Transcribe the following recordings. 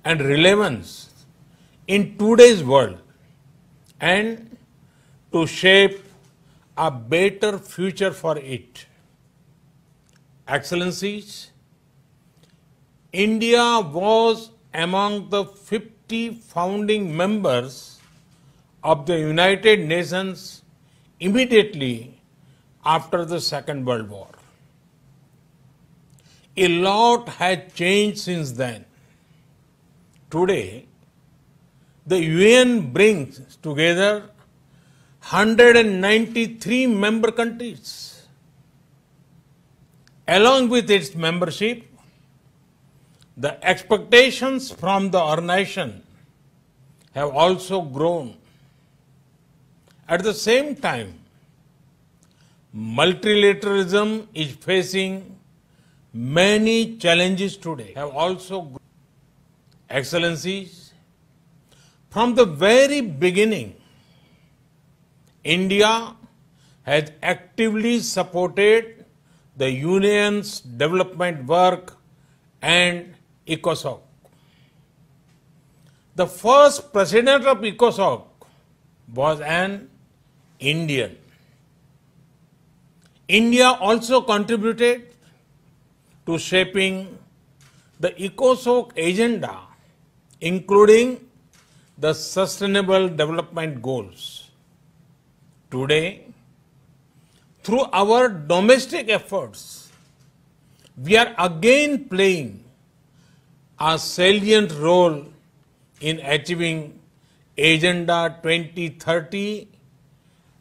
and relevance in today's world and to shape a better future for it. Excellencies, India was among the 50 founding members of the United Nations immediately after the Second World War. A lot has changed since then. Today, the UN brings together 193 member countries. Along with its membership, the expectations from the organization have also grown. At the same time, multilateralism is facing many challenges today. Have also grown. Excellencies, from the very beginning, India has actively supported the Union's development work and ECOSOC. The first president of ECOSOC was an Indian. India also contributed to shaping the ECOSOC agenda, including the Sustainable Development Goals. Today, through our domestic efforts, we are again playing a salient role in achieving Agenda 2030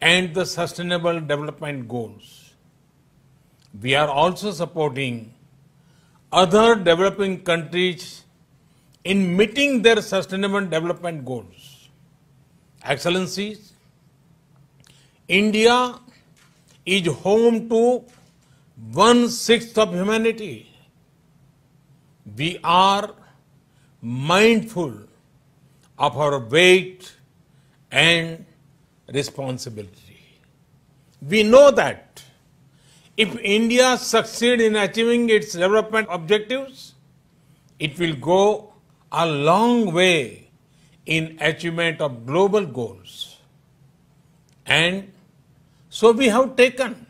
and the Sustainable Development Goals. We are also supporting other developing countries in meeting their Sustainable Development Goals. Excellencies, India is home to 1/6 of humanity. We are mindful of our weight and responsibility. We know that if India succeeds in achieving its development objectives, it will go a long way in achievement of global goals. And so we have taken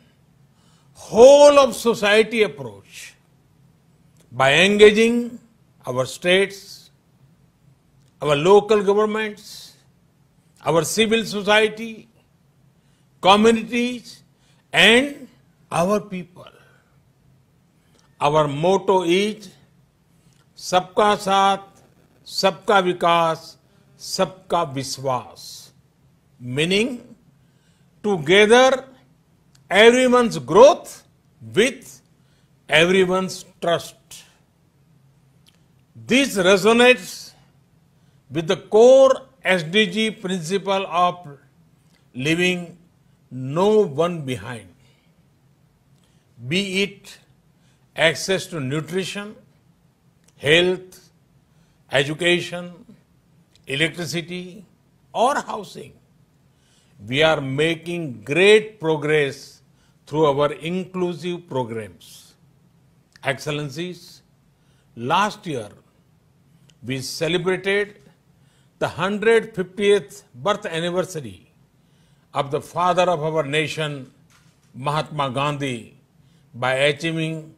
whole of society approach by engaging our states, our local governments, our civil society, communities, and our people. Our motto is Sabka Saath, Sabka Vikas, Sabka Vishwas, meaning together everyone's growth with everyone's trust. This resonates with the core SDG principle of leaving no one behind, be it access to nutrition, health, education, electricity, or housing. We are making great progress through our inclusive programs. Excellencies, last year we celebrated the 150th birth anniversary of the father of our nation, Mahatma Gandhi, by achieving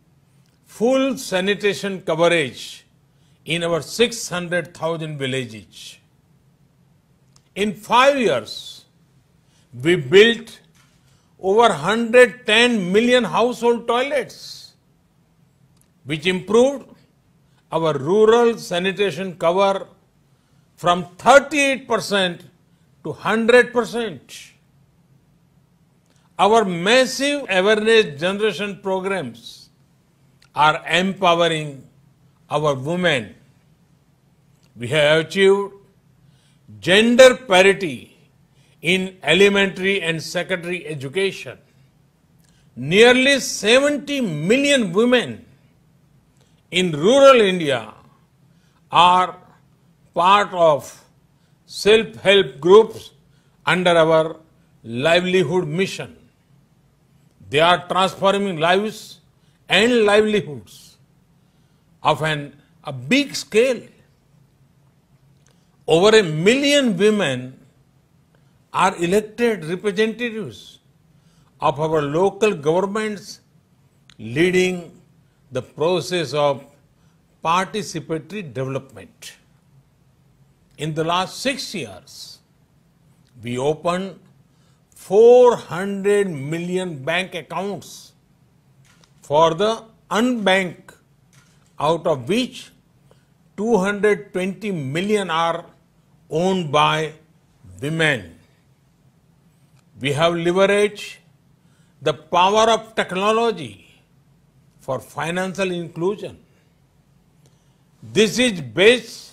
full sanitation coverage in our 600,000 villages. In 5 years, we built over 110 million household toilets, which improved our rural sanitation cover from 38% to 100%. Our massive awareness generation programs are empowering our women. We have achieved gender parity in elementary and secondary education. Nearly 70 million women in rural India are part of self-help groups under our livelihood mission. They are transforming lives and livelihoods of a big scale. Over 1 million women are elected representatives of our local governments, leading the process of participatory development. In the last 6 years, we opened 400 million bank accounts for the unbanked, out of which 220 million are owned by women. We have leveraged the power of technology for financial inclusion. This is based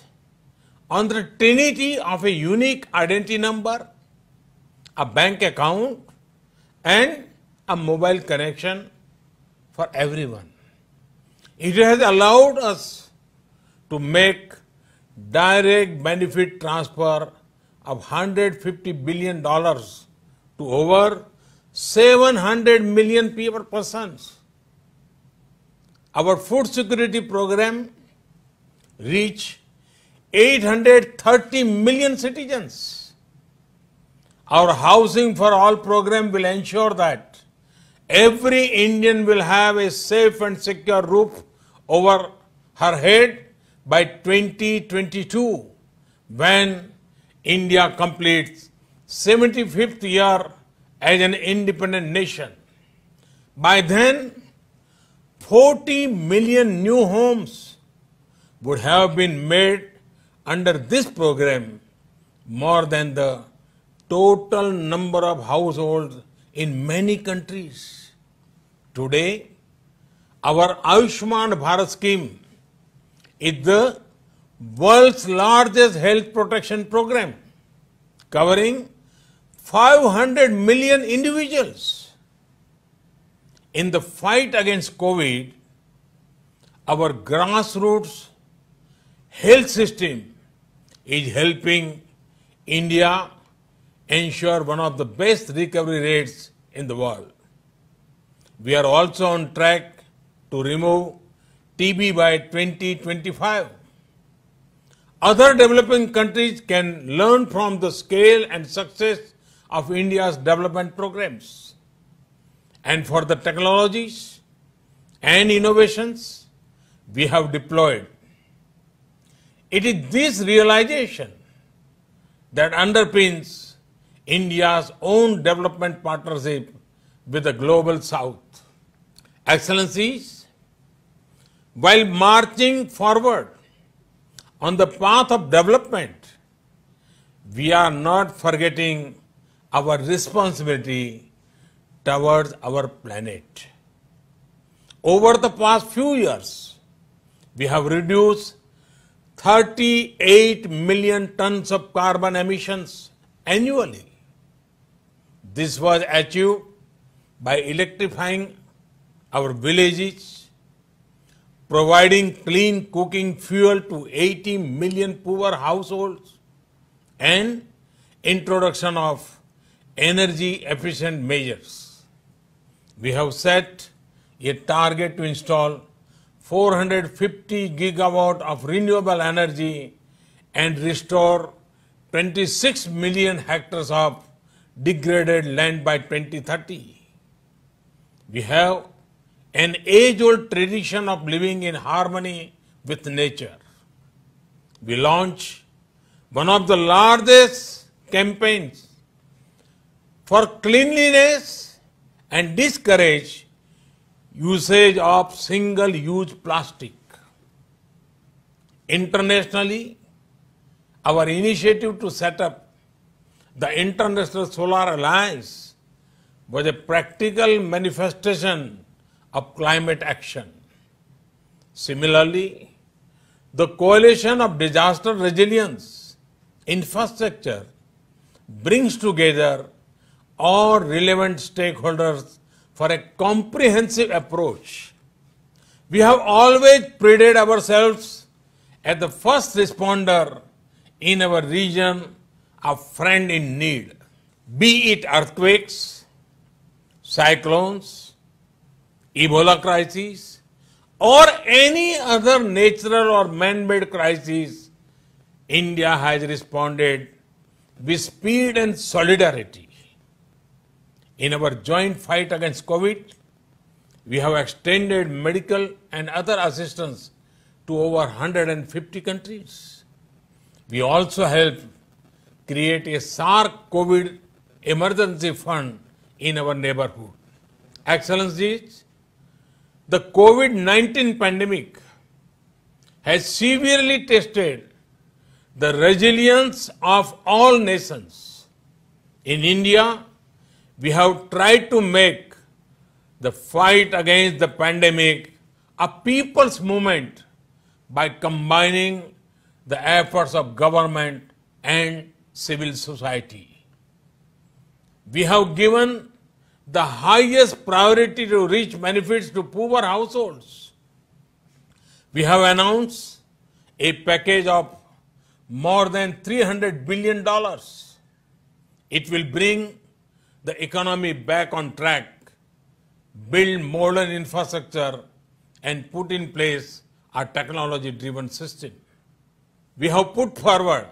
on the trinity of a unique identity number, a bank account, and a mobile connection for everyone. It has allowed us to make direct benefit transfer of $150 billion to over 700 million persons. Our food security program reached 830 million citizens. Our Housing for All program will ensure that every Indian will have a safe and secure roof over her head by 2022, when India completes 75th year as an independent nation. By then, 40 million new homes would have been made under this program, more than the total number of households in many countries. Today, our Ayushman Bharat scheme is the world's largest health protection program, covering 500 million individuals. In the fight against COVID, our grassroots health system is helping India ensure one of the best recovery rates in the world. We are also on track to remove TB by 2025. Other developing countries can learn from the scale and success of India's development programs. And for the technologies and innovations we have deployed, it is this realization that underpins India's own development partnership with the Global South. Excellencies, while marching forward on the path of development, we are not forgetting our responsibility towards our planet. Over the past few years, we have reduced 38 million tons of carbon emissions annually. This was achieved by electrifying our villages, providing clean cooking fuel to 80 million poor households, and introduction of energy efficient measures. We have set a target to install 450 gigawatt of renewable energy and restore 26 million hectares of degraded land by 2030. We have an age-old tradition of living in harmony with nature. We launched one of the largest campaigns for cleanliness and discourage usage of single-use plastic. Internationally, our initiative to set up the International Solar Alliance was a practical manifestation of climate action. Similarly, the Coalition of Disaster Resilience Infrastructure brings together all relevant stakeholders for a comprehensive approach. We have always prided ourselves as the first responder in our region, a friend in need. Be it earthquakes, cyclones, Ebola crises, or any other natural or man-made crisis, India has responded with speed and solidarity. In our joint fight against COVID, we have extended medical and other assistance to over 150 countries. We also helped create a SARC COVID emergency fund in our neighborhood. Excellencies, the COVID-19 pandemic has severely tested the resilience of all nations. In India, we have tried to make the fight against the pandemic a people's movement by combining the efforts of government and civil society. We have given the highest priority to reach benefits to poor households. We have announced a package of more than $300 billion. It will bring the economy back on track, build modern infrastructure, and put in place a technology-driven system. We have put forward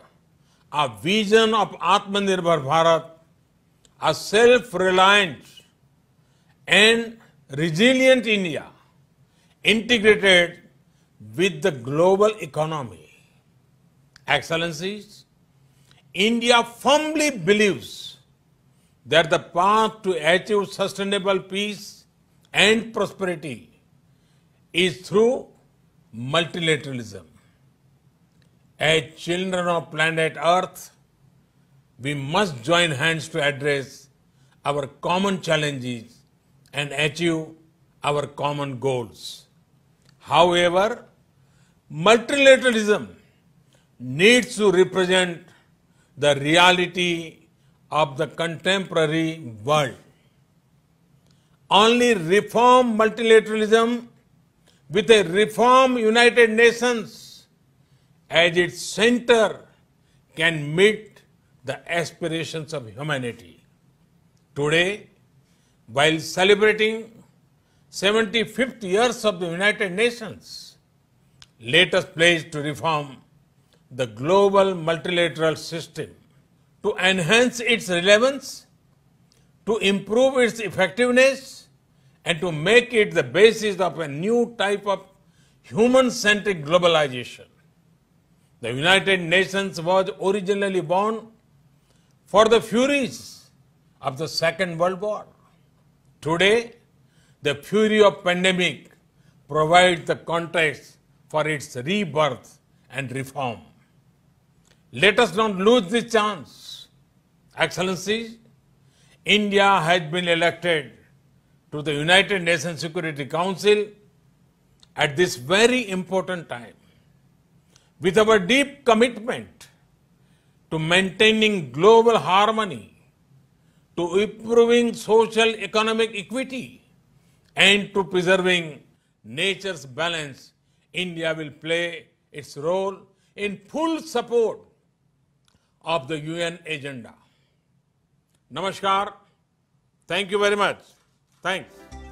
a vision of Atmanirbhar Bharat, a self-reliant and resilient India integrated with the global economy. Excellencies, India firmly believes that the path to achieve sustainable peace and prosperity is through multilateralism. As children of planet Earth, we must join hands to address our common challenges and achieve our common goals. However, multilateralism needs to represent the reality of the contemporary world. Only reform multilateralism with a reform United Nations as its center can meet the aspirations of humanity. Today, while celebrating 75th years of the United Nations, let us pledge to reform the global multilateral system to enhance its relevance, to improve its effectiveness, and to make it the basis of a new type of human-centric globalization. The United Nations was originally born for the furies of the Second World War. Today, the fury of pandemic provides the context for its rebirth and reform. Let us not lose this chance. Excellencies, India has been elected to the United Nations Security Council at this very important time. With our deep commitment to maintaining global harmony, to improving social economic equity, and to preserving nature's balance, India will play its role in full support of the UN agenda. Namaskar. Thank you very much. Thanks.